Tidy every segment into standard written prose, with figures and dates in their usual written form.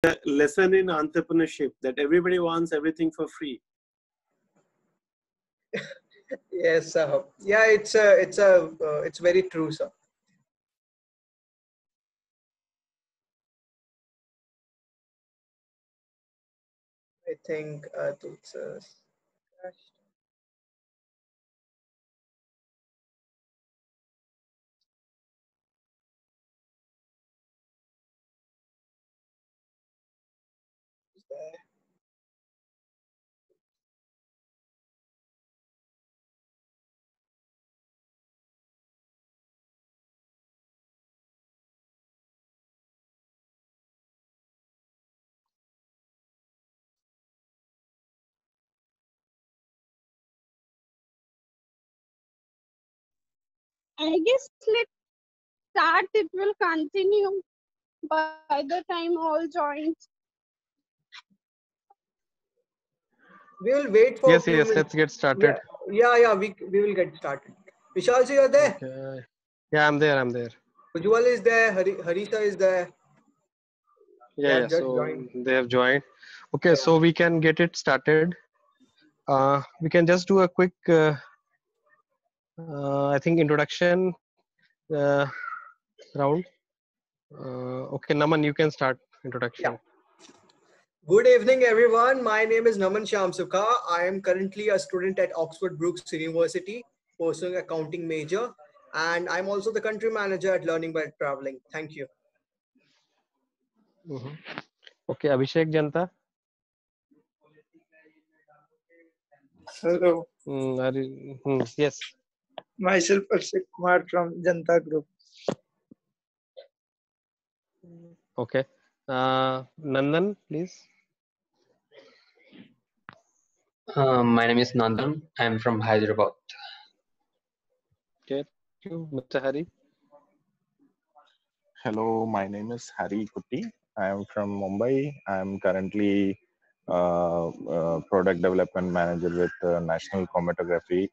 a lesson in entrepreneurship that everybody wants everything for free. Yes, yeah, it's very true, sir. I think it's crashed. Is there? I guess let's start. It will continue by the time all join. We will wait for Yes, a few yes, minutes. let's get started. Yeah, we will get started. Vishal, so you're there? Okay. Yeah, I'm there. Ujwal is there. Harisha is there. They Yeah, have just so joined. they have joined. Okay, Yeah. so we can get it started. We can just do a quick, I think, introduction uh, round. Okay, Naman, you can start introduction. Yeah. Good evening, everyone. My name is Naman Shamsukha. I am currently a student at Oxford Brookes University, pursuing accounting major, and I'm also the country manager at Learning by Traveling. Thank you. Okay, Abhishek Janta. Hello, Yes. myself Akshay Kumar from Janta Group. Okay. Nandan, please. My name is Nandan. I'm from Hyderabad. Okay. Thank you, Mr. Hari. Hello, my name is Hari Kuti. I am from Mumbai. I am currently product development manager with National Chromatography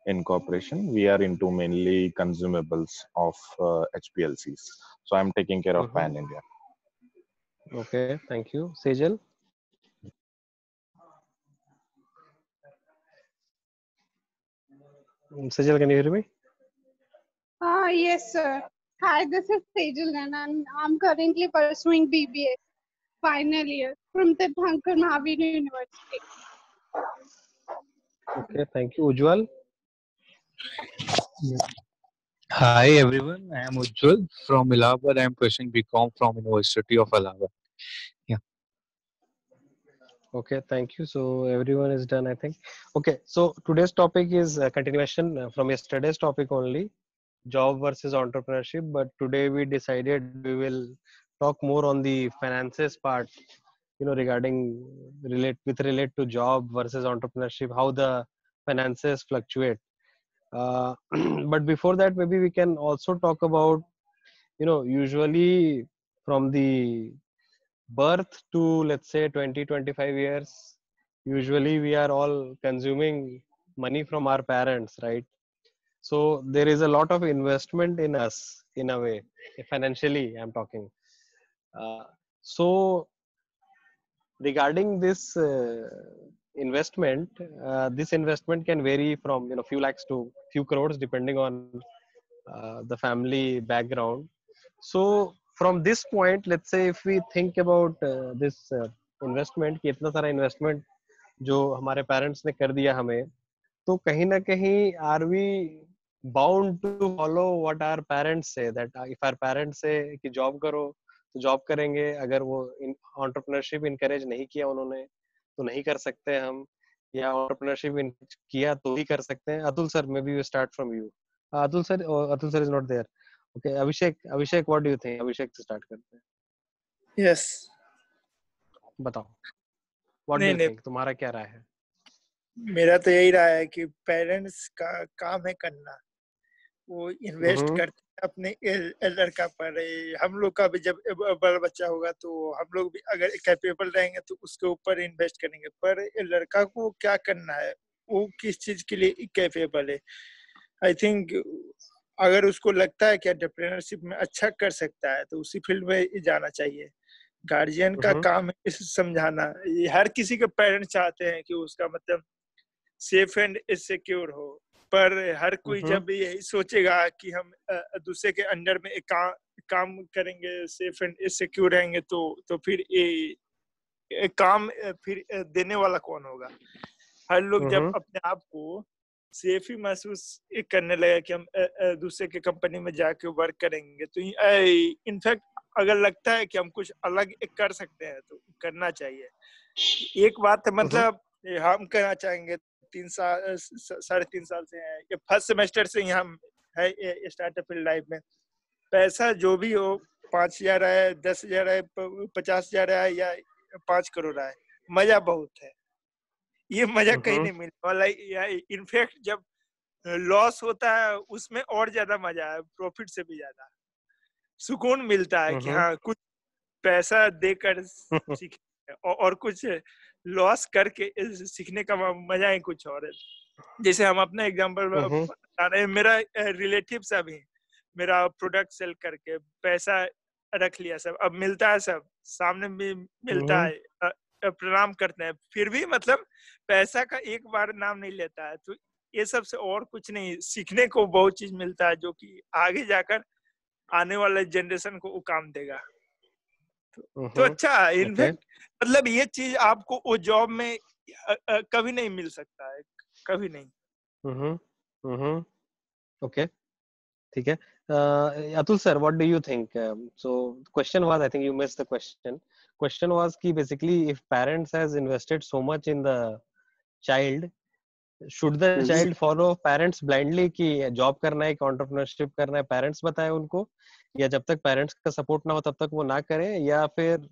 Incorporation. We are into mainly consumables of HPLCs. So I'm taking care of Pan India. Okay, thank you. Sejal. Sejal, can you hear me? Yes, sir. Hi, this is Sejal and I'm currently pursuing BBA final year from Tirthankar Mahavir University. Okay, thank you. Ujwal. Hi everyone, I am Ujjwal from Allahabad. I am pursuing BCom from University of Allahabad. Yeah. Okay, thank you. So everyone is done, I think. Okay, so today's topic is a continuation from yesterday's topic only, job versus entrepreneurship. But today we decided we will talk more on the finances part, regarding relate to job versus entrepreneurship, how the finances fluctuate. But before that, maybe we can also talk about, usually from the birth to, let's say, 20-25 years, usually we are all consuming money from our parents, right? So there is a lot of investment in us, in a way, financially I'm talking. So regarding this investment, this investment can vary from few lakhs to few crores depending on the family background. So from this point, let's say if we think about this investment, कि इतना सारा investment जो हमारे parents ने कर दिया हमें, तो कहीं ना कहीं are we bound to follow what our parents say? That if our parents say कि job करो तो job करेंगे, अगर वो entrepreneurship encourage नहीं किया उन्होंने तो नहीं कर सकते हम, या entrepreneurship किया तो ही कर सकते हैं. Atul sir, maybe we start from you. Atul sir is not there. Okay, Abhishek, what do you think? Abhishek से start करते हैं. Yes. बताओ. What do you think? तुम्हारा क्या राय है? मेरा तो यही रहा है कि पेरेंट्स का काम है करना, वो इन्वेस्ट करते हैं अपने लड़का पर. हम लोग का भी जब बड़ा बच्चा होगा तो हम लोग भी अगर कैपेबल रहेंगे तो उसके ऊपर इन्वेस्ट करेंगे, पर लड़का को क्या करना है, वो किस चीज के लिए कैपेबल है. आई थिंक अगर उसको लगता है कि एंटरप्रेन्योरशिप में अच्छा कर सकता है तो उसी फील्ड में जाना चाहिए. गार्जियन का काम है इसे समझाना। ये हर किसी के पेरेंट्स चाहते हैं कि उसका मतलब सेफ एंड सिक्योर हो, पर हर कोई जब यही सोचेगा कि हम दूसरे के अंडर में एक काम करेंगे, सेफ एंड सिक्योर रहेंगे, तो फिर ये काम फिर देने वाला कौन होगा? हर लोग जब अपने आप को सेफ ही महसूस करने लगे कि हम दूसरे के कंपनी में जाके वर्क करेंगे, तो इनफैक्ट अगर लगता है कि हम कुछ अलग कर सकते हैं तो करना चाहिए। एक बात है, मतलब हम कहना चाहेंगे 3.5 साल से हैं, ये फर्स्ट सेमेस्टर से ही हम है स्टार्टअप लाइफ में। पैसा जो भी हो, 5,000 आए, 10,000 आए, 50,000 आए या 5 करोड़ आए, मजा बहुत है। ये मजा कहीं नहीं मिलने वाला। इनफैक्ट जब लॉस होता है उसमें और ज्यादा मजा है, प्रॉफिट से भी ज्यादा सुकून मिलता है कि हाँ कुछ पैसा देकर सीखने और कुछ लॉस करके सीखने का मजा ही कुछ और है। जैसे हम अपना एग्जांपल बता रहे हैं, मेरा रिलेटिव सब ही मेरा प्रोडक्ट सेल करके पैसा रख लिया, सब अब मिलता है, सब सामने भी मिलता है, प्रणाम करते हैं, फिर भी मतलब पैसा का एक बार नाम नहीं लेता है। तो ये सब से और कुछ नहीं, सीखने को बहुत चीज मिलता है जो कि आगे जाकर आने वाले जनरेशन को वो काम देगा। तो अच्छा, इनफैक्ट मतलब ये चीज आपको वो जॉब में कभी नहीं मिल सकता है, कभी नहीं। ओके, ठीक है। Atul sir, what do you think? So question was, I think you missed the question. Question was कि basically if parents has invested so much in the child, should the child follow parents blindly कि job करना है, entrepreneurship करना है, parents बताए उनको, या जब तक parents का support ना हो तब तक वो ना करें, या फिर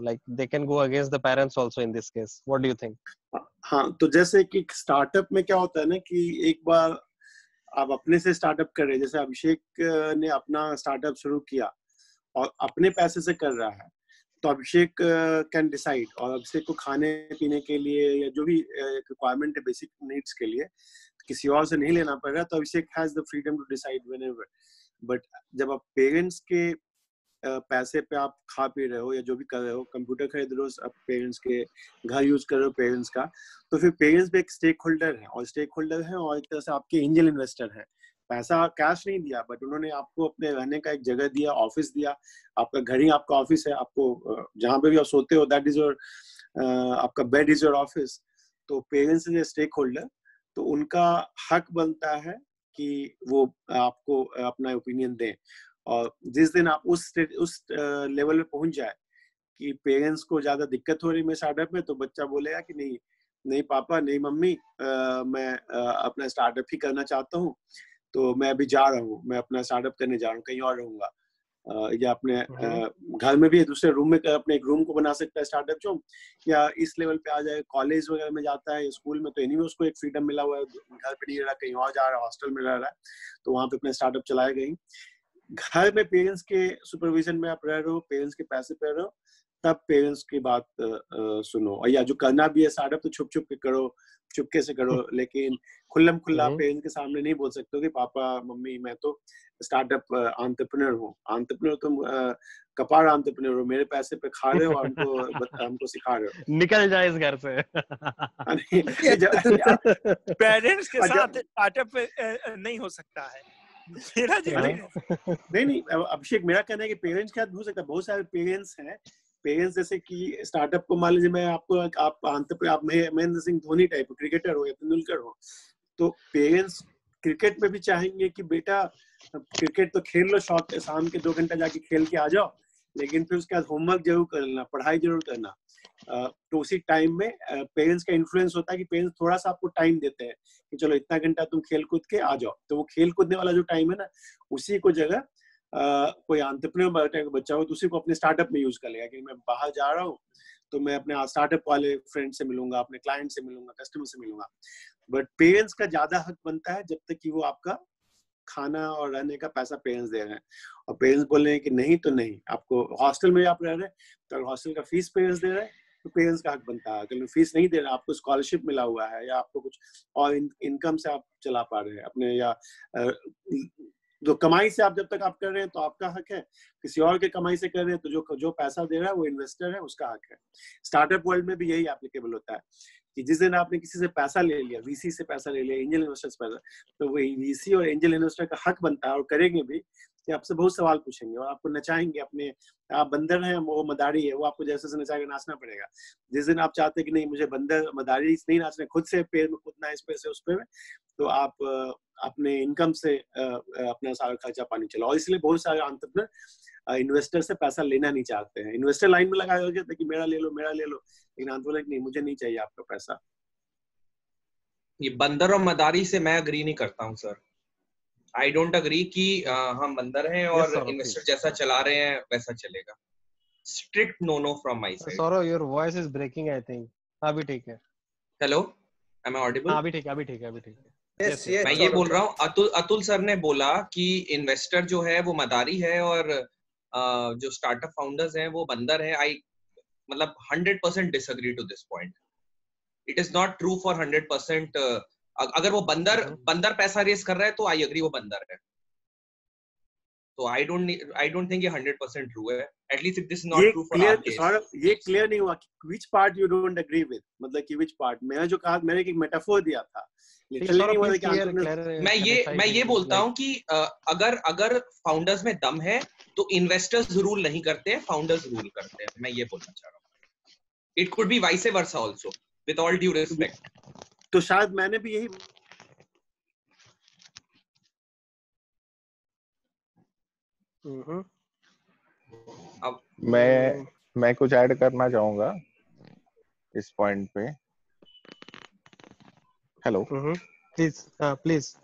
like they can go against the parents also in this case? What do you think? हाँ, तो जैसे कि स्टार्टअप में क्या होता है ना कि एक बार आप अपने से स्टार्टअप कर रहे हैं, जैसे अभिषेक ने अपना स्टार्टअप शुरू किया और अपने पैसे से कर रहा है, तो अभिषेक कैन डिसाइड, और अभिषेक को खाने पीने के लिए या जो भी रिक्वायरमेंट है बेसिक नीड्स के लिए किसी और से नहीं लेना पड़ रहा, तो Abhishek has the freedom to decide whenever. But जब आप पेरेंट्स के पैसे पे आप खा पी रहे हो या जो भी कर रहे हो, कंप्यूटर खरीद रहे हो पेरेंट्स के, घर यूज कर रहे हो पेरेंट्स का, तो फिर पेरेंट्स भी एक स्टेक होल्डर है, और स्टेक होल्डर है और एक तरह से आपके एंजल इन्वेस्टर है। पैसा कैश नहीं दिया, बट उन्होंने आपको अपने रहने का एक जगह दिया, ऑफिस दिया, आपका घर ही आपका ऑफिस है, आपको जहाँ पे भी आप सोते हो दैट इज योर, आपका बेड इज योर ऑफिस। तो पेरेंट्स इज स्टेक होल्डर, तो उनका हक बनता है कि वो आपको अपना ओपिनियन दें। और जिस दिन आप उस लेवल पे पहुंच जाए कि पेरेंट्स को ज्यादा दिक्कत हो रही है स्टार्टअप में, तो बच्चा बोलेगा कि नहीं नहीं पापा, नहीं मम्मी, मैं अपना स्टार्टअप ही करना चाहता हूँ, तो मैं अभी जा रहा हूँ, मैं अपना स्टार्टअप करने जा रहा हूँ, कहीं और रहूंगा। या अपने घर में भी दूसरे रूम में अपने एक रूम को बना सकता है स्टार्टअप जो, या इस लेवल पे आ जाए, कॉलेज वगैरह में जाता है, स्कूल में, तो इन्हीं में उसको एक फ्रीडम मिला हुआ है, घर पे नहीं रह रहा, कहीं और जा रहा है, हॉस्टल में रह रहा है, तो वहां पे अपना स्टार्टअप चलाएगा ही। घर में पेरेंट्स के सुपरविजन में आप रह रहे हो, पेरेंट्स के पैसे पे रहे हो, तब पेरेंट्स की बात सुनो। और या जो करना भी है स्टार्टअप तो छुप छुप के करो, चुपके से करो, लेकिन खुल्लम खुल्ला पेरेंट्स के सामने नहीं बोल सकते हो कि पापा मम्मी मैं तो स्टार्टअप एंटरप्रेन्योर हूँ। एंटरप्रेन्योर तुम कपार एंटरप्रेन्योर हो, मेरे पैसे पे खा रहे हो और हमको सिखा रहे हो। निकल जाए इस घर से। पेरेंट्स के साथ स्टार्टअप नहीं हो सकता है, मेरा नहीं अभिषेक, मेरा कहना है कि पेरेंट्स क्या हो सकता है, बहुत सारे पेरेंट्स हैं, पेरेंट्स जैसे कि स्टार्टअप को मान लीजिए मैं आपको आप महेंद्र सिंह धोनी टाइप क्रिकेटर हो या तेंदुलकर हो, तो पेरेंट्स क्रिकेट में भी चाहेंगे कि बेटा क्रिकेट तो खेल लो, शौक शाम के 2 घंटा जाके खेल के आ जाओ, लेकिन फिर उसके बाद होमवर्क जरूर करना, पढ़ाई जरूर करना। तो उसी टाइम में पेरेंट्स का इन्फ्लुएंस होता है कि पेरेंट्स थोड़ा सा आपको टाइम देते हैं कि चलो इतना घंटा तुम खेल कूद के आ जाओ, तो वो खेल कूदने वाला जो टाइम है ना, उसी को जगह कोई एंटरप्रेन्योर बच्चा हो तो उसी को अपने स्टार्टअप में यूज कर लेगा कि मैं बाहर जा रहा हूँ तो मैं अपने स्टार्टअप वाले फ्रेंड से मिलूंगा, अपने क्लाइंट से मिलूंगा, कस्टमर से मिलूंगा। बट पेरेंट्स का ज्यादा हक बनता है जब तक कि वो आपका खाना और रहने का पैसा पेरेंट्स दे रहे हैं, और पेरेंट्स बोल रहे हैं कि नहीं तो नहीं, आपको हॉस्टल में आप रह रहे हैं तो हॉस्टल का फीस पेरेंट्स दे रहे हैं, तो पेरेंट्स का हक बनता है। अगर फीस नहीं दे रहा, आपको स्कॉलरशिप मिला हुआ है या आपको कुछ और इनकम से आप चला पा रहे हैं अपने, या जो कमाई से आप जब तक आप कर रहे हैं तो आपका हक है, किसी और के कमाई से कर रहे हैं तो जो पैसा दे रहा है वो इन्वेस्टर है, उसका हक है। स्टार्टअप वर्ल्ड में भी यही एप्लीकेबल होता है कि जिस दिन आपने किसी से पैसा ले लिया, वीसी से पैसा ले लिया, एंजल इन्वेस्टर से पैसा, तो वो वीसी और एंजल इन्वेस्टर का हक बनता है और करेंगे भी कि आपसे बहुत सवाल पूछेंगे और आपको नचाएंगे। अपने आप बंदर हैं, वो मदारी है, वो आपको जैसे से नचा के नाचना पड़ेगा। जिस दिन आप चाहते हैं कि नहीं मुझे बंदर मदारी नहीं नाचना, खुद से पेड़ में कूदना है, इस पे से उस पे में, तो आप अपने इनकम से अपना सारा खर्चा पानी चलाओ। और इसलिए बहुत सारे एंटरप्रेन्योर इन्वेस्टर से पैसा लेना नहीं चाहते हैं। इन्वेस्टर लाइन में लगा होते हैं कि मेरा ले लो, लेकिन एंटरप्रेन्योर नहीं, मुझे नहीं चाहिए आपका पैसा। ये बंदर और मदारी से मैं अग्री नहीं करता हूँ सर। आई डोंट अग्री कि हम बंदर हैं और इन्वेस्टर जैसा चला रहे हैं वैसा चलेगा। Strict no from my side. Saurabh, your voice is breaking I think. अभी ठीक है। Hello, am I audible? अभी ठीक है। Yes, मैं ये बोल रहा हूँ, अतुल सर ने बोला कि इन्वेस्टर जो है वो मदारी है और जो स्टार्टअप फाउंडर्स हैं वो बंदर है। आई मतलब 100% disagree to this point. It is not true for 100%। अगर वो बंदर पैसा रेस कर रहा है तो आई एग्री वो बंदर है। तो आई डोंट थिंक ये 100% ट्रू है। At least if this not true for our case. ये क्लियर नहीं हुआ कि which part you don't agree with, मतलब कि which part। मैंने जो कहा, मैंने एक मेटाफोर दिया था। मैं ये बोलता हूँ कि अगर फाउंडर्स में दम है तो इन्वेस्टर्स रूल नहीं करते हैं, फाउंडर्स रूल करते हैं। मैं ये बोलना चाह रहा हूँ। It could be vice versa also, with all due respect. तो शायद मैंने भी यही अब मैं कुछ ऐड करना चाहूंगा इस पॉइंट पे। हेलो, प्लीज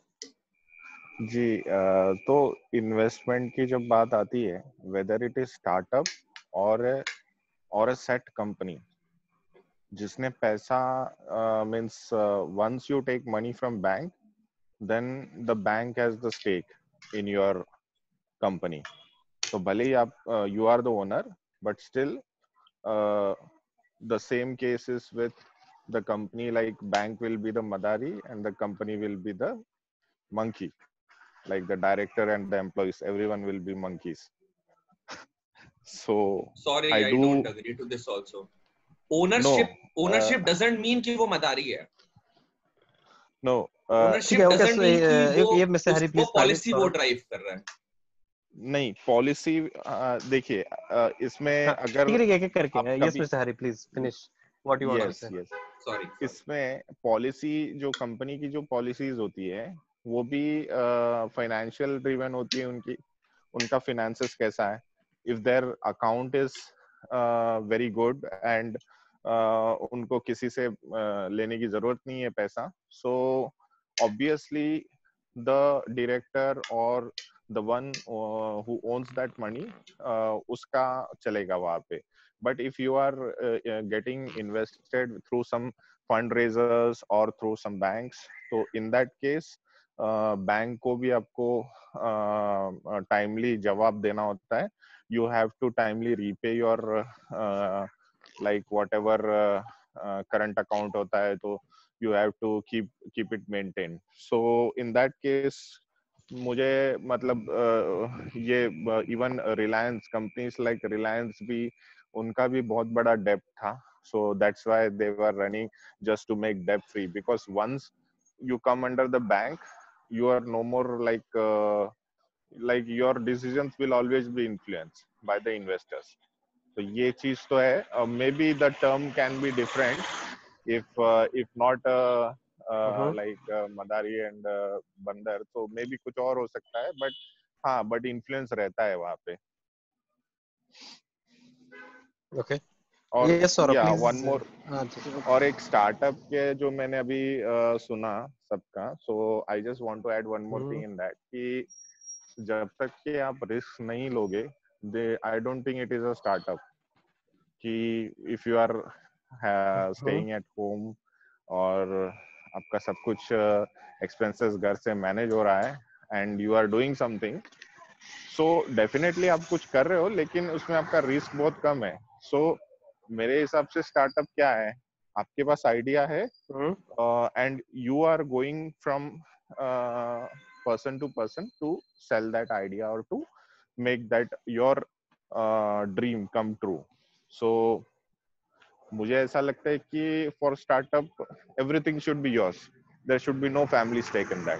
जी। तो इन्वेस्टमेंट की जब बात आती है, वेदर इट इज स्टार्टअप और अ सेट कंपनी, जिसने पैसा means once you take money from bank, then the bank has the stake in your company. तो भले ही आप you are the owner, but still the same case is with the company, like bank will be the madari and the company will be the monkey, like the director and the employees, everyone will be monkeys. So sorry, I don't agree to this also. Ownership doesn't mean कि वो मदारी है। No, ownership doesn't mean कि वो policy वो drive कर रहा है। नहीं, पॉलिसी देखिए इसमें अगर एक-एक करके, yes Mr. Hari, please finish what you want to say. Yes. Sorry. इसमें पॉलिसी, जो कंपनी की जो पॉलिसीज होती है वो भी फाइनेंशियल ड्रिवन होती है। उनका फाइनेंसेस कैसा है, if their account is very good and उनको किसी से लेने की जरूरत नहीं है पैसा, सो ऑब्वियसली द डायरेक्टर और the one who owns that money उसका चलेगा वहां पे। But if you are getting invested through some fundraisers or through some banks, so in that case bank को भी आपको timely जवाब देना होता है। You have to timely repay your like whatever current account होता है, तो you have to keep it maintained. So in that case मुझे मतलब ये even Reliance, companies like Reliance भी, उनका भी बहुत बड़ा डेप्ट था। So that's why they were running just to make debt free, because once you come under the bank, you are no more like your decisions will always be influenced by the investors. तो ये चीज तो है। Maybe the term can be different if not like Madari and बंदर, तो may be कुछ और हो सकता है, बट हाँ, बट इन्फ्लुएंस रहता है वहां पे। ओके, और वन मोर, और एक स्टार्टअप के जो मैंने अभी सुना सबका, so I just want to add one more thing in that, कि जब तक कि आप रिस्क नहीं लोगे, I don't think it is a startup. कि if you are staying at home और आपका सब कुछ एक्सपेंसेस घर से मैनेज हो रहा है and you are doing something, so definitely आप कुछ कर रहे हो, लेकिन उसमें आपका रिस्क बहुत कम है। सो मेरे हिसाब से स्टार्टअप क्या है, आपके पास आइडिया है and you are going from person to person to sell that idea or to make that your dream come true. So मुझे ऐसा लगता है कि for startup everything should be yours. There should be no family stake in that.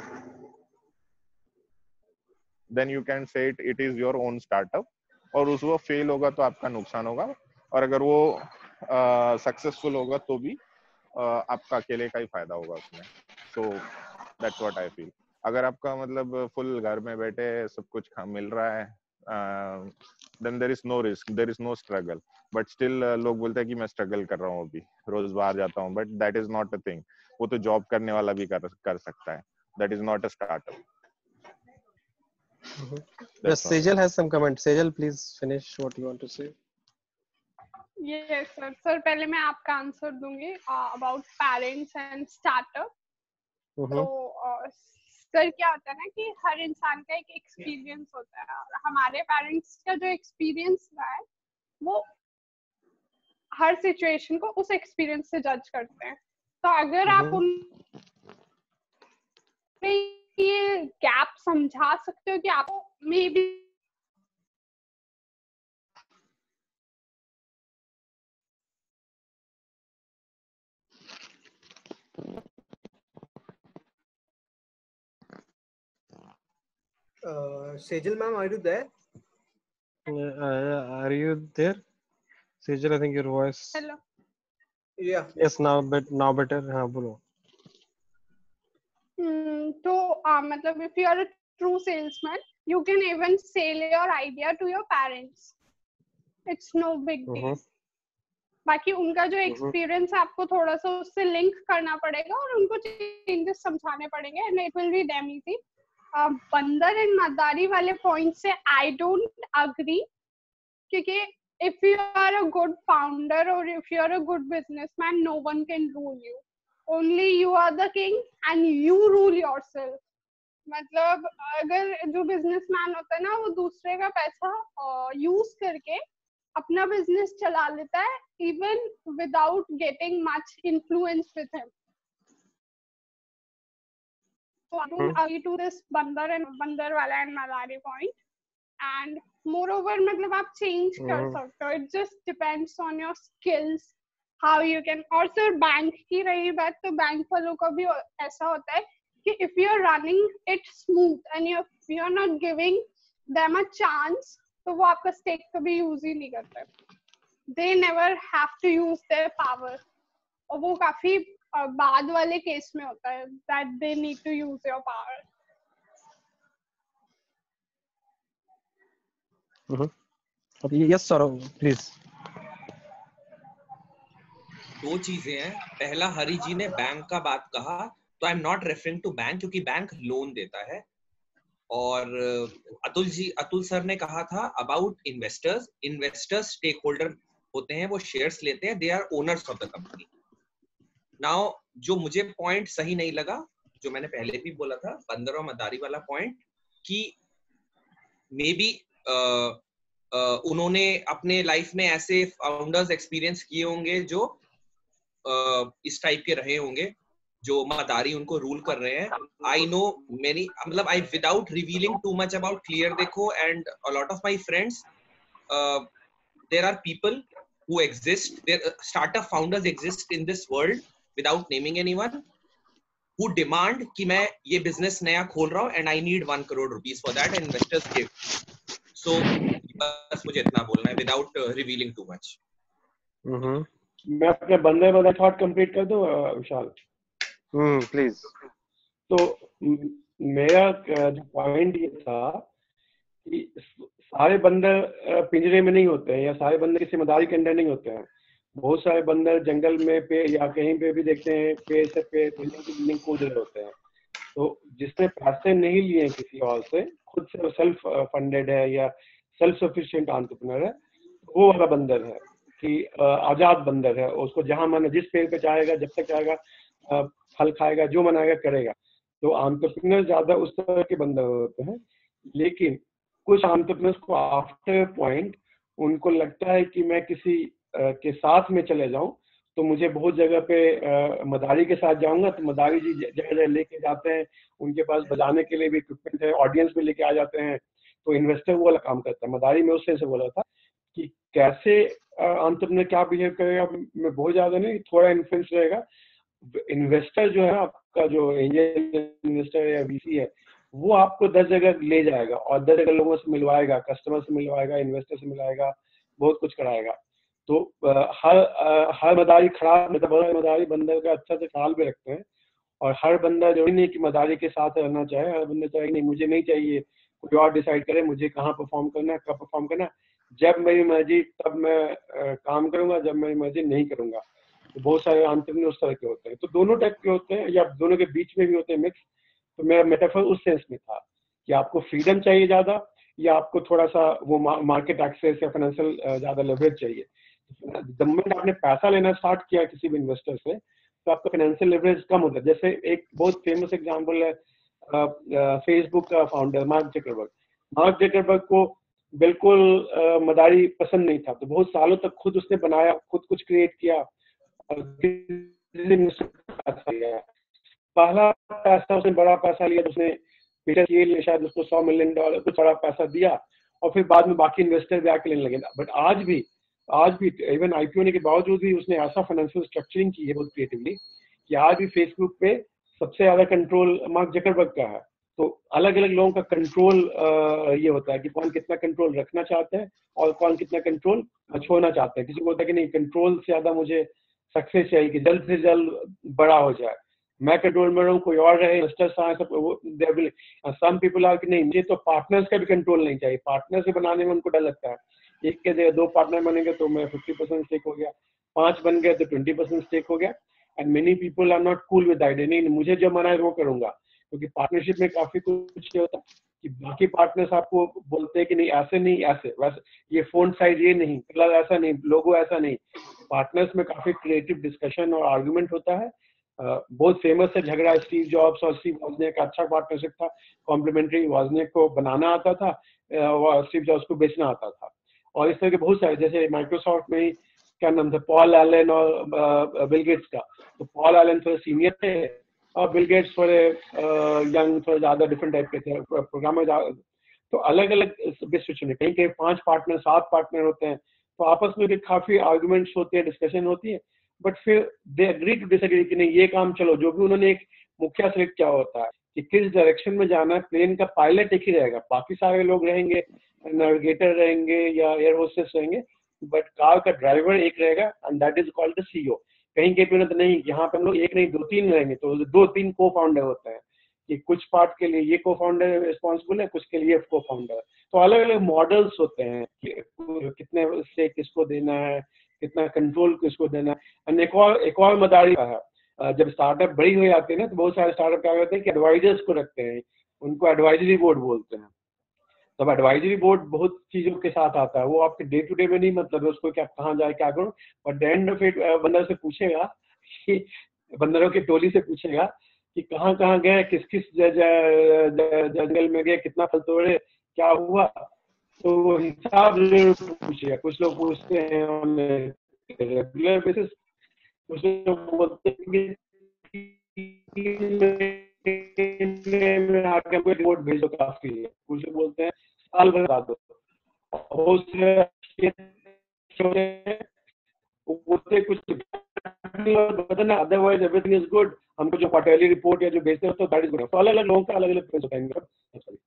Then you can say it is your own startup. और उस वो fail होगा तो आपका नुकसान होगा, और अगर वो सक्सेसफुल होगा तो भी आपका अकेले का ही फायदा होगा उसमें. So that's what I feel. अगर आपका मतलब फुल घर में बैठे सब कुछ मिल रहा है, then there is no risk, there is no struggle. But still लोग बोलते हैं कि मैं स्ट्रगल कर रहा हूँ, अभी रोज बाहर जाता हूँ, but that is not a thing. वो तो जॉब करने वाला भी कर सकता है. That is not a startup. Yes, Sejal has some comments. Sejal, please finish what you want to say. Yes, sir. Sir, पहले मैं आपका आंसर दूंगी about parents and startup. तो सर क्या होता है ना कि हर इंसान का एक एक्सपीरियंस होता है, और हमारे पेरेंट्स का जो एक्सपीरियंस रहा है वो हर सिचुएशन को उस एक्सपीरियंस से जज करते हैं. तो अगर आप उन ये गैप समझा सकते हो कि आपको may be Sejal ma'am, are you there? Are you there, Sejal? I think your voice. Hello. Yeah. Yes, now better. हाँ बोलो. तो मतलब if you are a true salesman, you can even sell your idea to your parents. It's no big deal. बाकी उनका जो experience है आपको थोड़ा सा उससे लिंक करना पड़ेगा और उनको चेंजेस समझाने पड़ेंगे, and it will be damn easy. बंदर एंड मदारी वाले पॉइंट से आई डोंट अग्री, क्योंकि if you are a good founder or if you are a good businessman, no one can rule you. Only you are the king and you rule yourself. मतलब अगर जो businessman होता है ना वो दूसरे का पैसा यूज करके अपना बिजनेस चला लेता है, even without getting much influence with him. So I don't agree to this बंदर वाला and Madari point. And moreover मतलब आप change कर सकते हो. It just depends on your skills, how you can. और सर बैंक की रही बात, तो बैंक वालों का भी ऐसा होता है कि if you are running it smooth and you are not giving them a chance, तो वो आपका stake कभी use ही नहीं करते. They never have to use their power. और वो काफी बाद वाले केस में होता है that they need to use your power. Yes, Saurav, please. दो चीजें हैं. पहला, हरि जी ने बैंक का बात कहा, तो I am not referring to bank, क्योंकि बैंक लोन देता है. और अतुल सर ने कहा था अबाउट इन्वेस्टर्स स्टेक होल्डर होते हैं, वो शेयर्स लेते हैं, they are owners of the company. Now जो मुझे पॉइंट सही नहीं लगा, जो मैंने पहले भी बोला था, बंदर और मदारी वाला पॉइंट, कि मे बी उन्होंने अपने लाइफ में ऐसे फाउंडर्स एक्सपीरियंस किए होंगे जो इस टाइप के रहे होंगे, जो मदारी उनको रूल कर रहे हैं. आई नो मेनी, मतलब I without revealing too much about clear देखो and a lot of my friends, there are people who exist, their startup founders exist in this world without naming anyone, who demand कि मैं ये business नया खोल रहा हूँ and I need 1 crore rupees for that and investors give. So बस मुझे इतना बोलना है without revealing too much. मैं अपने बंदे वाला थॉट कंप्लीट कर दूं विशाल? प्लीज. तो मेरा जो पॉइंट ये था कि सारे बंदर पिंजरे में नहीं होते हैं, या सारे बंदर किसी मदारी के अंदर नहीं होते हैं. बहुत सारे बंदर जंगल में पे या कहीं पे भी देखते हैं पेड़ से पेड़ बिल्डिंग कूद रहे होते हैं. तो जिसने पैसे नहीं लिए किसी और से, खुद से सेल्फ फंडेड है या सेल्फ सफिशिएंट एंटरप्रेन्योर है, वो वाला बंदर है कि आजाद बंदर है. उसको जहां मन जिस पेड़ पे चाहेगा, जब तक चाहेगा फल खाएगा, जो मनाएगा करेगा. तो एंटरप्रेन्योर ज्यादा उस तरह के बंदर होते हैं. लेकिन कुछ एंटरप्रेन्योर्स को आफ्टर पॉइंट उनको लगता है कि मैं किसी के साथ में चले जाऊं तो मुझे बहुत जगह पे मदारी के साथ जाऊंगा तो मदारी जी जगह लेके जाते हैं, उनके पास बजाने के लिए भी इक्विपमेंट है, ऑडियंस भी लेके आ जाते हैं, तो इन्वेस्टर वो वाला काम करता है। मदारी में उस से बोला था कि कैसे एंटरप्रेन्योर क्या बिहेव करेगा, मैं बहुत ज्यादा नहीं, थोड़ा इन्फ्लुएंस रहेगा। इन्वेस्टर जो है आपका, जो एंजल इन्वेस्टर या वीसी है, वो आपको 10 जगह ले जाएगा और 10 जगह लोगों से मिलवाएगा, कस्टमर से मिलवाएगा, इन्वेस्टर से मिलवाएगा, बहुत कुछ कराएगा। तो हर मदारी खराब, मतलब मदारी बंदर का अच्छा से ख्याल भी रखते हैं, और हर बंदा जरूरी नहीं कि मदारी के साथ रहना चाहे, हर बंदा चाहे नहीं मुझे नहीं चाहिए, कोई और डिसाइड करे मुझे कहाँ परफॉर्म करना है, कब परफॉर्म करना है, जब मेरी मर्जी तब मैं काम करूंगा, जब मेरी मर्जी नहीं करूंगा। तो बहुत सारे एंटरप्रेन्योर उस तरह के होते हैं, तो दोनों टाइप के होते हैं, या दोनों के बीच में भी होते हैं मिक्स। तो मेरा मेटाफर उस सेंस में था कि आपको फ्रीडम चाहिए ज्यादा, या आपको थोड़ा सा वो मार्केट एक्सेस या फाइनेंशियल ज्यादा लेवरेज चाहिए। जब मोमेंट आपने पैसा लेना स्टार्ट किया किसी भी इन्वेस्टर से, तो आपका फाइनेंशियल लेवरेज कम होता है। जैसे एक बहुत फेमस एग्जांपल है फेसबुक का founder mark Zuckerberg. Mark Zuckerberg को बिल्कुल मदारी पसंद नहीं था, तो बहुत सालों तक खुद उसने बनाया, खुद कुछ क्रिएट किया, पहला पैसा उसने बड़ा पैसा लिया, तो उसने पीटर थियल ने शायद उसको $100 मिलियन कुछ बड़ा पैसा दिया, और फिर बाद में बाकी इन्वेस्टर भी आके लेने लगे। बट आज भी इवन आईपीओ होने के बावजूद भी उसने ऐसा फाइनेंशियल स्ट्रक्चरिंग की है बहुत क्रिएटिवली कि आज भी फेसबुक पे सबसे ज्यादा कंट्रोल मार्क जकरबर्ग का है। तो अलग अलग लोगों का कंट्रोल ये होता है कि कौन कितना कंट्रोल रखना चाहते हैं और कौन कितना कंट्रोल छोड़ना चाहते हैं। किसी को होता है कि नहीं, कंट्रोल से ज्यादा मुझे सक्सेस चाहिए कि जल्द से जल्द बड़ा हो जाए, मैं कंट्रोल में रहूं, कोई और रहे, इन्वेस्टर्स आए, सब सम पीपल आर कि नहीं मुझे तो पार्टनर्स का भी कंट्रोल नहीं चाहिए। पार्टनर से बनाने में उनको डर लगता है, एक के जगह 2 पार्टनर बनेंगे तो मैं 50% स्टेक हो गया, 5 बन गए तो 20% स्टेक हो गया। And many people are not cool with idea, नहीं मुझे जो मना है वो करूंगा, क्योंकि पार्टनरशिप में काफी कुछ होता है कि बाकी पार्टनर्स आपको बोलते हैं कि नहीं ऐसे नहीं ऐसे, वैसे ये फोन साइज ये नहीं, कलर ऐसा नहीं, लोगो ऐसा नहीं। पार्टनर्स में काफी क्रिएटिव डिस्कशन और आर्गुमेंट होता है। बहुत फेमस है झगड़ा स्टीव जॉब्स और स्टीव वॉजनिक का, अच्छा पार्टनरशिप था, कॉम्प्लीमेंट्री। वॉजनिक को बनाना आता था और स्टीव जॉब्स को बेचना आता था। और इस तरह के बहुत सारे, जैसे माइक्रोसॉफ्ट में क्या नाम था, पॉल एलन और बिल गेट्स का। तो पॉल एलन थोड़े सीनियर थे और बिल गेट्स थोड़े यंग, थोड़े ज्यादा डिफरेंट टाइप के थे प्रोग्रामर। तो अलग अलग सिचुएशन, कहीं कहीं 5 पार्टनर 7 पार्टनर होते हैं, तो आपस में भी काफी आर्गुमेंट्स होते हैं, डिस्कशन होती है। बट फिर दे एग्री टू डिसएग्री कि नहीं ये काम चलो, जो भी उन्होंने एक मुखिया सेलेक्ट किया होता है कि किस डायरेक्शन में जाना है। प्लेन का पायलट एक ही रहेगा, बाकी सारे लोग रहेंगे, नेविगेटर रहेंगे या एयर होस्टेस रहेंगे, बट कार का ड्राइवर एक रहेगा, and that is called the CEO. कहीं के भी तो नहीं, यहाँ पे हम लोग एक नहीं 2-3 रहेंगे, तो 2-3 को फाउंडर होते हैं कि कुछ पार्ट के लिए ये को फाउंडर रिस्पॉन्सिबल है, कुछ के लिए को फाउंडर। तो अलग अलग मॉडल्स होते हैं कि कितने से किसको देना है, कितना कंट्रोल किसको देना है। एक और मदारी है, जब स्टार्टअप बड़ी हो जाती है ना, तो बहुत सारे स्टार्टअप क्या करते हैं कि एडवाइजर्स को रखते हैं, उनको एडवाइजरी बोर्ड बोलते हैं। तब एडवाइजरी बोर्ड बहुत चीजों के साथ आता है, वो आपके डे टू डे में नहीं मतलब है उसको क्या कहाँ जाए क्या करो, बट एंड ऑफ इट बंदर से पूछेगा कि बंदरों की टोली से पूछेगा कि कहाँ कहाँ गए, किस किस जंगल में गए, कितना फल तोड़े, क्या हुआ, तो वो हिसाब जरूर पूछेगा। कुछ लोग पूछते हैं रेगुलर बेसिस, कुछ लोग बोलते हैं रिपोर्ट भेजो काफी है, कुछ लोग बोलते हैं साल भर बता दो, कुछ बताना अदरवाइज एवरीथिंग इज गुड। हमको जो क्वार्टरली रिपोर्ट या जो भेजते हो तो दैट इज गुड। तो अलग अलग लोगों का अलग अलग प्रेस होता है।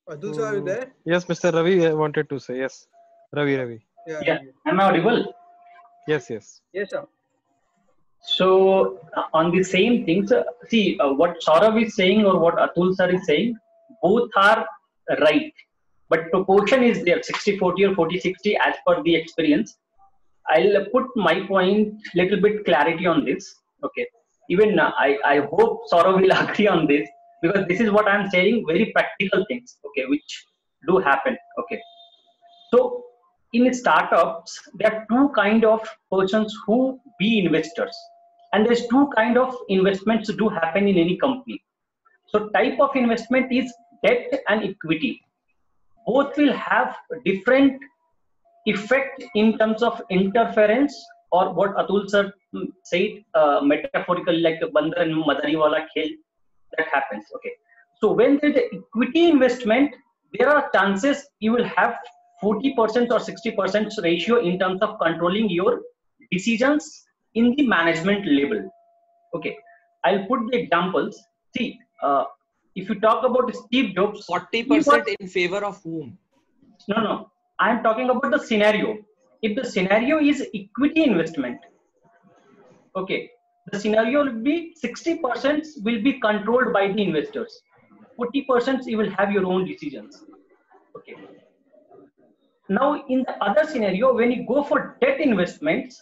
Atul sir, are you there? Yes, Mr. Ravi wanted to say. Yes, Ravi. Yeah. Am I audible? Yes. Yes, sir. So on the same things, see what Saurav is saying or what Atul sir is saying, both are right, but proportion is there, 60-40 or 40-60 as per the experience. I'll put my point little bit clarity on this. Okay, even I hope Saurav will agree on this, because this is what I'm saying, very practical things, okay, which do happen. Okay, so in startups there are 2 kind of persons who be investors, and there's 2 kind of investments do happen in any company. So type of investment is debt and equity. Both will have different effect in terms of interference, or what Atul sir said metaphorically, like the bandar and madari wala khel, that happens. Okay. So when there is equity investment, there are chances you will have 40% or 60% ratio in terms of controlling your decisions in the management level. Okay, I'll put the examples. See, if you talk about Steve Jobs, 40% in favor of whom? No. I am talking about the scenario. If the scenario is equity investment, okay, the scenario will be 60% will be controlled by the investors. 40% you will have your own decisions. Okay. Now, in the other scenario, when you go for debt investments,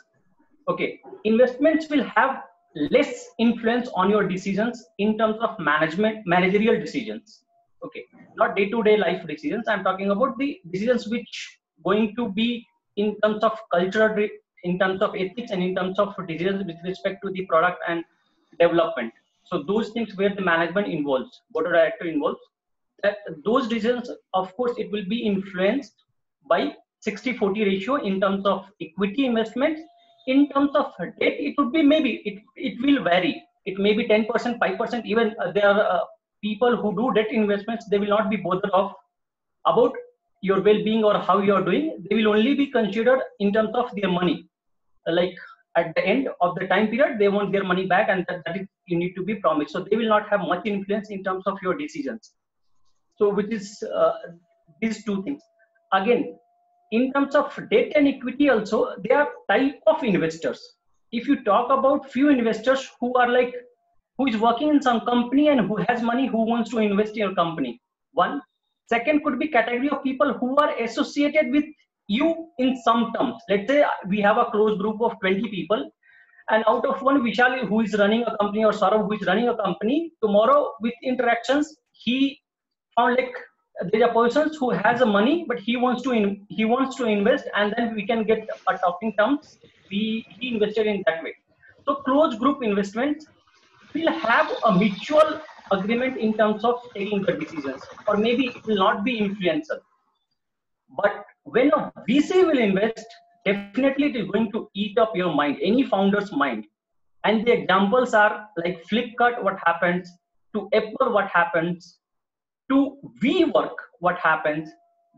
okay, investments will have less influence on your decisions in terms of managerial decisions. Okay, not day-to-day life decisions. I'm talking about the decisions which going to be in terms of culture, in terms of ethics, and in terms of decisions with respect to the product and development. So those things where the management involves, board of director involves, that those decisions, of course, it will be influenced by 60-40 ratio in terms of equity investments. In terms of debt, it would be maybe, it will vary. It may be 10%, 5%. Even there are people who do debt investments, they will not be bothered of about your well-being or how you are doing. They will only be considered in terms of their money. Like at the end of the time period, they want their money back, and that is, you need to be promised. So they will not have much influence in terms of your decisions. So which is these two things. Again, in terms of debt and equity also, there are type of investors. If you talk about few investors who are like, who is working in some company and who has money, who wants to invest in your company. One. Second could be category of people who are associated with you in some terms. Let's say we have a close group of 20 people, and out of one Vishal who is running a company, or Saurav who is running a company, tomorrow with interactions, he found like there are persons who has a money, but he wants to invest, and then we can get a talking terms. He invested in that way. So closed group investments will have a mutual agreement in terms of taking the decisions, or maybe it will not be influential. But when a VC will invest, definitely it is going to eat up your mind, any founder's mind. And the examples are like Flipkart, what happens, to Apple, what happens, to WeWork, what happens.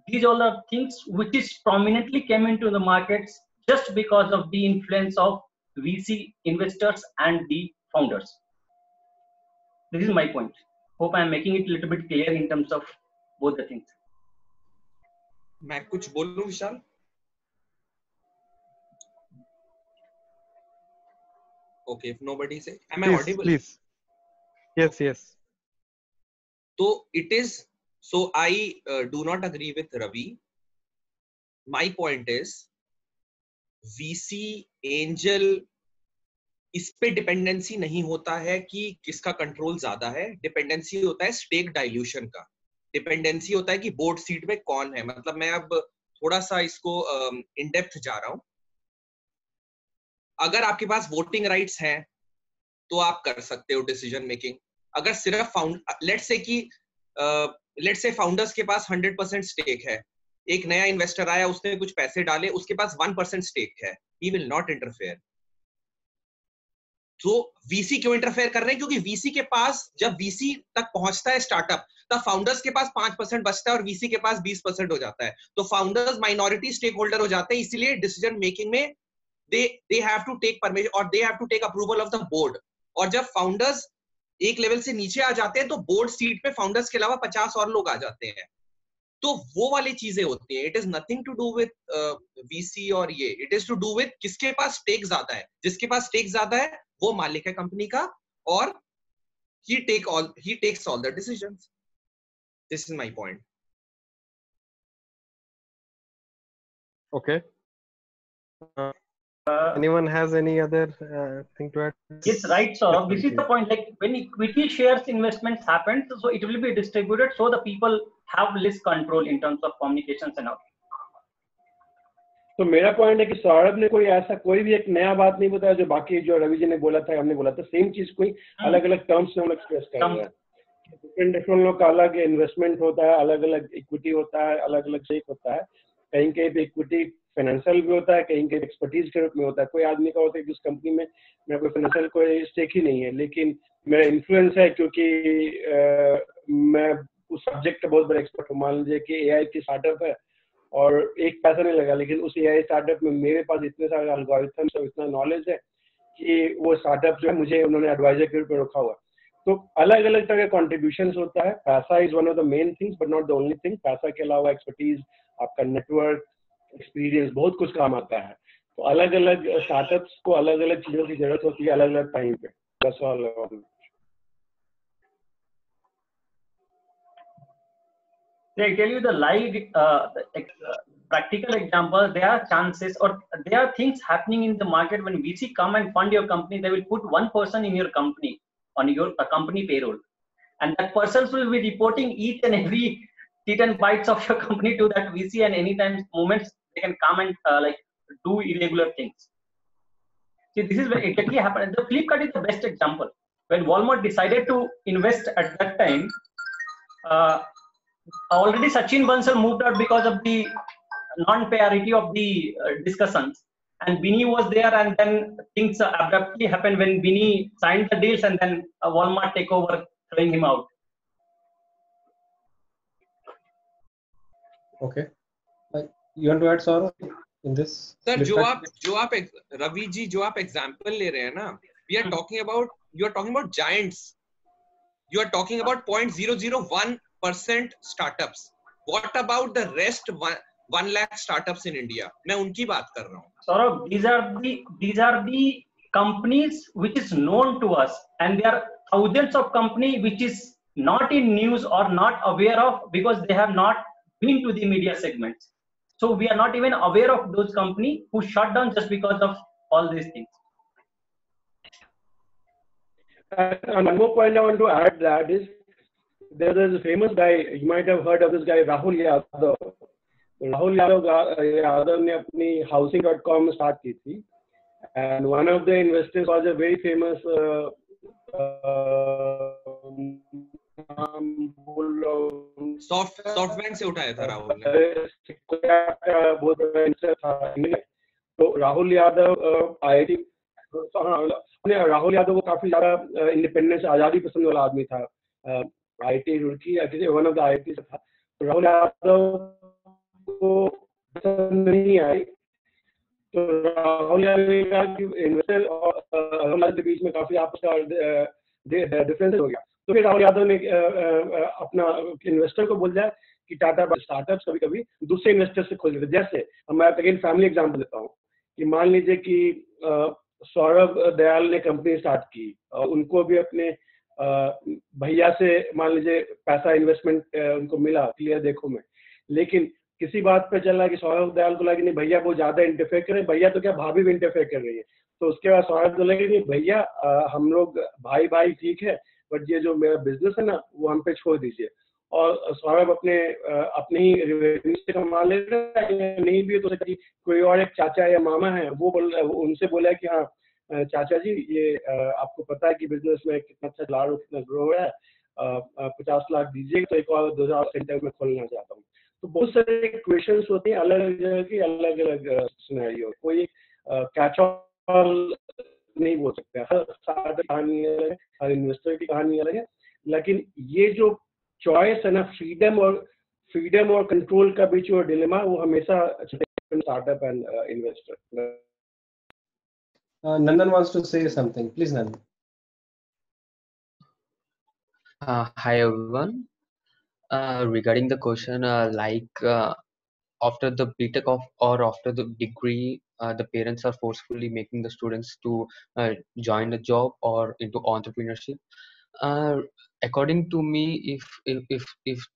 These all are things which is prominently came into the markets just because of the influence of VC investors and the founders. This is my point. Hope I am making it a little bit clear in terms of both the things. मैं कुछ बोलूं विशाल? Okay, if nobody say, am I audible? Please. Yes. So it is. So I do not agree with Ravi. My point is, VC angel इस पे dependency नहीं होता है कि किसका कंट्रोल ज्यादा है. डिपेंडेंसी होता है स्टेक डाइल्यूशन का. डिपेंडेंसी होता है कि बोर्ड सीट में कौन है. मतलब मैं अब थोड़ा सा इसको इन डेप्थ जा रहा हूं. अगर आपके पास वोटिंग राइट्स हैं तो आप कर सकते हो डिसीजन मेकिंग. अगर सिर्फ लेट्स से फाउंडर्स के पास 100% स्टेक है, एक नया इन्वेस्टर आया, उसने कुछ पैसे डाले, उसके पास 1% स्टेक है, ही विल नॉट इंटरफेयर. तो वीसी क्यों इंटरफेयर कर रहे हैं? क्योंकि वीसी के पास, जब वीसी तक पहुंचता है स्टार्टअप, तब फाउंडर्स के पास 5% बचता है और वीसी के पास 20% हो जाता है. तो फाउंडर्स माइनॉरिटी स्टेक होल्डर हो जाते हैं. इसलिए डिसीजन मेकिंग में they have to take permission और they have to take approval of the board. और जब फाउंडर्स एक लेवल से नीचे आ जाते हैं तो बोर्ड सीट पे फाउंडर्स के अलावा 50 और लोग आ जाते हैं. तो वो वाली चीजें होती हैं. It is nothing to do with VC और ये. It is to do with किसके पास स्टेक ज्यादा है. जिसके पास स्टेक ज्यादा है वो मालिक है कंपनी का, और he takes all the decisions. This is my point. Okay. Anyone has any other thing to add? Yes, right, Saurabh. This is the point. Like when equity shares investments happen, so it will be distributed, so the people have less control in terms of communications and all. तो मेरा point है कि सौरभ ने कोई भी एक नया बात नहीं बताया जो बाकी जो रवि जी ने बोला था, हमने बोला था, सेम चीज कोई अलग अलग टर्म्स में हम एक्सप्रेस कर रहे हैं डिफरेंट डिफरेंट लोग का अलग इन्वेस्टमेंट होता है, अलग अलग इक्विटी होता है, अलग अलग स्टेक होता है। कहीं कहीं पे इक्विटी फाइनेंशियल भी होता है, कहीं कहीं एक्सपर्टीज के रूप में होता है। कोई आदमी का होता है कि उस कंपनी में मेरा कोई फाइनेंशियल कोई स्टेक ही नहीं है, लेकिन मेरा इन्फ्लुएंस है क्योंकि मैं उस सब्जेक्ट का बहुत बड़ा एक्सपर्ट हूँ। मान लीजिए कि एआई की स्टार्टअप है और एक पैसा नहीं लगा, लेकिन उस एआई स्टार्टअप में मेरे पास इतने सारे एल्गोरिथम्स और इतना नॉलेज है कि वो स्टार्टअप जो है मुझे उन्होंने एडवाइजर के रूप में रखा हुआ है। तो अलग अलग तरह का कॉन्ट्रीब्यूशन होता है। पैसा is one of the main things but not the only thing. पैसा के अलावा एक्सपर्टीज, आपका नेटवर्क, एक्सपीरियंस, बहुत कुछ काम आता है। तो अलग अलग स्टार्टअप्स को अलग अलग चीजों की जरूरत होती है अलग अलग टाइम पे। That's all. They tell you the live practical example. There are chances or there are things happening in the market. When VC come and fund your company, they will put one person in your company on your company payroll, and that person will be reporting each and every tit and bites of your company to that VC, and anytime moments they can come and like do irregular things. See, this is where exactly happened. The Flipkart is the best example. When Walmart decided to invest at that time, already Sachin Bansal moved out because of the non-priority of the discussions, and Bini was there, and then things abruptly happened when Bini signed the deals, and then Walmart take over, throwing him out. Okay. You want to add, Saurabh, in this? Sir, जो आप रवि जी जो आप example ले रहे हैं ना, we are talking about, you are talking about giants. You are talking about 0.001% startups. What about the rest 1 lakh startups in India? मैं उनकी बात कर रहा हूँ. Saurabh, these are the companies which is known to us, and there are thousands of companies which is not in news or not aware of because they have not been to the media segments. So we are not even aware of those companies who shut down just because of all these things. And one more point I want to add that is there's a famous guy, you might have heard of this guy, Rahul Yadav. Rahul Yadav ने अपनी housing.com start की थी, and one of the investors was a very famous SoftBank से उठाया था राहुल ने. बहुत बड़ा इन्वेस्टर था. तो राहुल यादव IIT, राहुल यादव को काफी ज्यादा इंडिपेंडेंस, आजादी पसंद वाला आदमी था. IIT Roorkee one of the IIT से था. राहुल यादव को पसंद नहीं आई, तो राहुल यादव ने कहा कि इन्वेस्टर और राहुल यादव के बीच में काफी आपस का डिफरेंस हो गया. तो फिर राहुल यादव ने अपना इन्वेस्टर को बोल दिया कि टाटा स्टार्टअप्स कभी कभी दूसरे इन्वेस्टर से खोल लेते. जैसे मैं अगेन फैमिली एग्जांपल देता हूँ कि मान लीजिए कि सौरभ दयाल ने कंपनी स्टार्ट की, उनको भी अपने भैया से मान लीजिए पैसा इन्वेस्टमेंट उनको मिला क्लियर देखो में, लेकिन किसी बात पे चला कि सौरभ दयाल को लगा कि नहीं भैया वो ज्यादा इंटरफेयर कर रहे हैं, भैया तो क्या भाभी भी इंटरफेयर कर रही है. तो उसके बाद सौरभ को लगा कि नहीं भैया हम लोग भाई भाई ठीक है, बट ये जो मेरा बिजनेस है ना वो हम पे छोड़ दीजिए. और सौरभ अपने ही रेवेन्यू से कमा ले रहा है, नहीं भी तो कोई और एक चाचा या मामा है वो उनसे बोला कि हाँ चाचा जी ये आपको पता है कि बिजनेस में कितना अच्छा ला रहा हूँ, कितना ग्रो है, 50 लाख दीजिए तो एक और 2000 सेंटर में खोलना चाहता हूँ. तो बहुत सारे क्वेश्चंस होते हैं अलग अलग जगह की, अलग अलग सिनेरियो. कोई कैच ऑल नहीं बोल सकते. हर स्टार्टअप कहानी अलग है, हर इन्वेस्टर की कहानी अलग है, लेकिन ये जो चॉइस है ना, फ्रीडम और कंट्रोल का बीच में डिलेमा, वो हमेशा startup and investor. Nandan wants to say something. Please, Nandan. Hi everyone. Regarding the question, after the BTech or after the degree, the parents are forcefully making the students to join a job or into entrepreneurship. According to me, if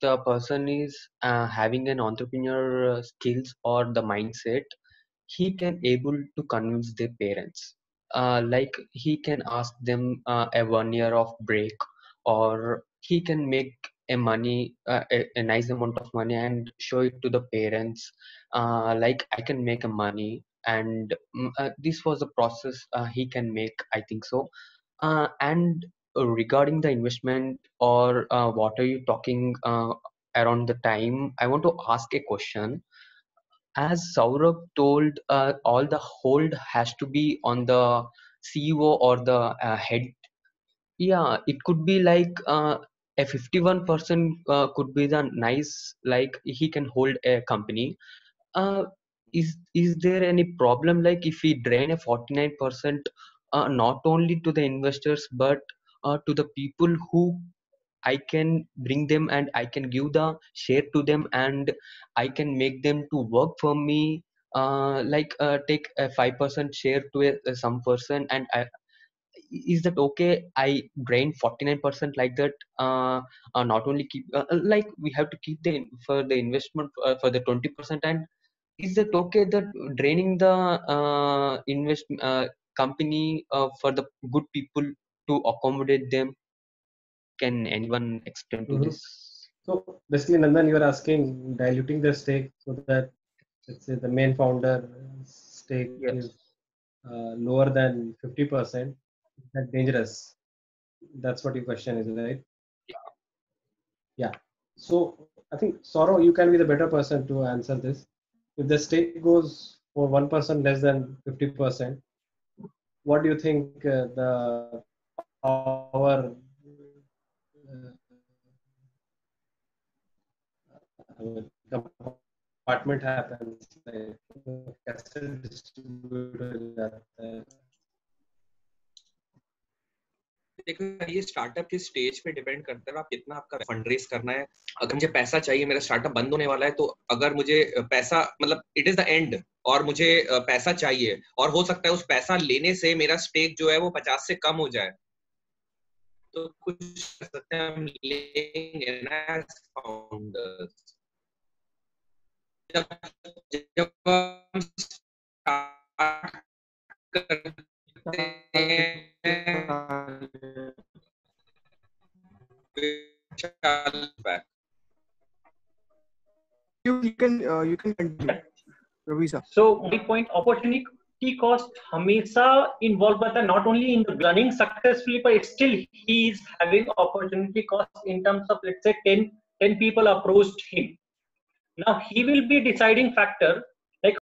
the person is having an entrepreneur skills or the mindset, he can able to convince their parents. Like he can ask them a 1 year of break, or he can make a nice amount of money and show it to the parents. Like I can make a money, and this was the process he can make. I think so. And regarding the investment or what are you talking around the time, I want to ask a question. As Saurabh told, all the hold has to be on the CEO or the head. Yeah, it could be like a 51% could be the nice, like he can hold a company. Uh, is there any problem like if we drain a 49%, not only to the investors but to the people who I can bring them and I can give the share to them and I can make them to work for me, like take a 5% share to some person, and is that okay? I drain 49% like that. Not only keep like we have to keep for the investment for the 20%, and is that okay that draining the invest company for the good people to accommodate them? Can anyone explain to this? So basically, Nandan, you are asking diluting the stake so that, let's say, the main founder stake Yes. is lower than 50%. Is that dangerous? That's what your question is, right? Yeah. So I think, Saurav, you can be the better person to answer this. If the stake goes for 1% less than 50%, what do you think the power compartment happens? Like, कैसे distribute हो जाता है? देखो ये startup के stage पे depend करता है आप कितना आपका फंड रेज करना है. अगर मुझे पैसा चाहिए, मेरा स्टार्टअप बंद होने वाला है, तो अगर मुझे पैसा मतलब इट इज द एंड और मुझे पैसा चाहिए और हो सकता है उस पैसा लेने से मेरा स्टेक जो है वो 50 से कम हो जाए, तो कुछ कर सकते हैं हम लेंगे ना फाउंडर्स. जब हम स्टार्ट करते हैं You can continue, Ravi sir. So my point, opportunity cost हमेशा involved रहता है, not only in the running successfully, but still he is having opportunity cost in terms of, let's say, 10 people approached him. Now he will be deciding factor